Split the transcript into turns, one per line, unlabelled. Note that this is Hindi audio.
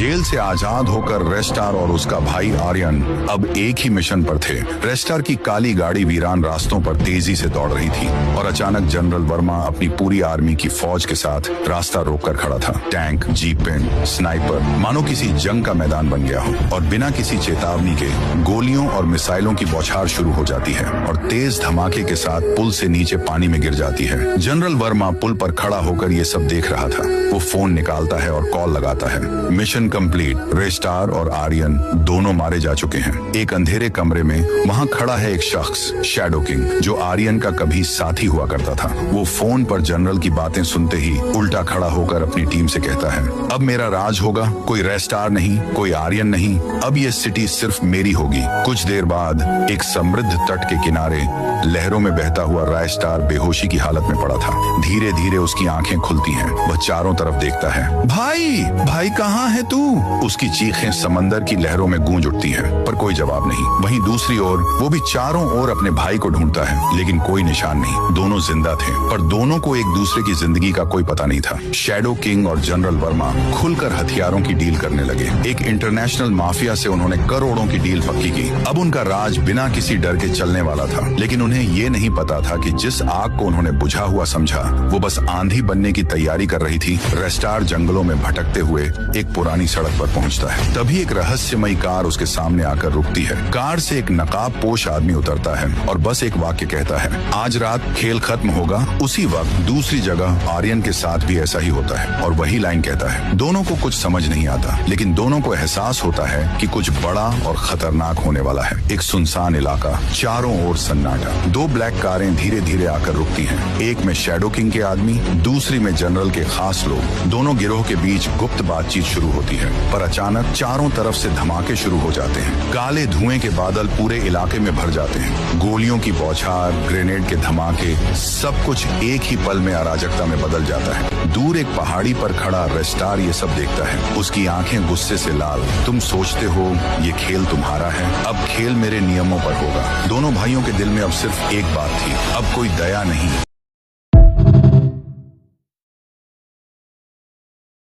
जेल से आजाद होकर रेस्टार और उसका भाई आर्यन अब एक ही मिशन पर थे। रेस्टार की काली गाड़ी वीरान रास्तों पर तेजी से दौड़ रही थी और अचानक जनरल वर्मा अपनी पूरी आर्मी की फौज के साथ रास्ता रोककर खड़ा था। टैंक, जीपें, स्नाइपर, मानो किसी जंग का मैदान बन गया हो और बिना किसी चेतावनी के गोलियों और मिसाइलों की बौछार शुरू हो जाती है और तेज धमाके के साथ पुल से नीचे पानी में गिर जाती है। जनरल वर्मा पुल पर खड़ा होकर ये सब देख रहा था। वो फोन निकालता है और कॉल लगाता है। Mission complete. रेस्टार और आर्यन दोनों मारे जा चुके हैं। एक अंधेरे कमरे में वहाँ खड़ा है एक शख्स, शैडो किंग, जो आर्यन का कभी साथी हुआ करता था। वो फोन पर जनरल की बातें सुनते ही उल्टा खड़ा होकर अपनी टीम से कहता है, अब मेरा राज होगा, कोई रेस्टार नहीं, कोई आर्यन नहीं, अब ये सिटी सिर्फ मेरी होगी। कुछ देर बाद एक समृद्ध तट के किनारे लहरों में बहता हुआ रेस्टार बेहोशी की हालत में पड़ा था। धीरे धीरे उसकी आंखें खुलती हैं। वह चारों तरफ देखता है। भाई, भाई कहाँ है तू? उसकी चीखें समंदर की लहरों में गूंज उठती हैं, पर कोई जवाब नहीं। वहीं दूसरी ओर वो भी चारों ओर अपने भाई को ढूंढता है, लेकिन कोई निशान नहीं। दोनों जिंदा थे, पर दोनों को एक दूसरे की जिंदगी का कोई पता नहीं था। शैडो किंग और जनरल वर्मा खुलकर हथियारों की डील करने लगे। एक इंटरनेशनल माफिया से उन्होंने करोड़ों की डील पक्की की। अब उनका राज बिना किसी डर के चलने वाला था, लेकिन उन्हें ये नहीं पता था कि जिस आग को उन्होंने बुझा हुआ समझा, वो बस आंधी बनने की तैयारी कर रही थी। रेस्टार जंगलों में भटकते हुए एक पुरानी सड़क पर पहुंचता है। तभी एक रहस्यमयी कार उसके सामने आकर रुकती है। कार से एक नकाबपोश आदमी उतरता है और बस एक वाक्य कहता है, आज रात खेल खत्म होगा। उसी वक्त दूसरी जगह आर्यन के साथ भी ऐसा ही होता है और वही लाइन कहता है। दोनों को कुछ समझ नहीं आता, लेकिन दोनों को एहसास होता है कि कुछ बड़ा और खतरनाक होने वाला है। एक सुनसान इलाका, चारों ओर सन्नाटा। दो ब्लैक कारें धीरे धीरे आकर रुकती हैं। एक में शैडो किंग के आदमी, दूसरी में जनरल के खास लोग। दोनों गिरोह के बीच गुप्त बातचीत शुरू होती है, पर अचानक चारों तरफ से धमाके शुरू हो जाते हैं। काले धुएं के बादल पूरे इलाके में भर जाते हैं। गोलियों की बौछार, ग्रेनेड के धमाके, सब कुछ एक ही पल में अराजकता में बदल जाता है। दूर एक पहाड़ी पर खड़ा रेस्टार ये सब देखता है। उसकी आंखें गुस्से से लाल। तुम सोचते हो ये खेल तुम्हारा है, अब खेल मेरे नियमों पर होगा। दोनों भाइयों के दिल में अब सिर्फ एक बात थी, अब कोई दया नहीं।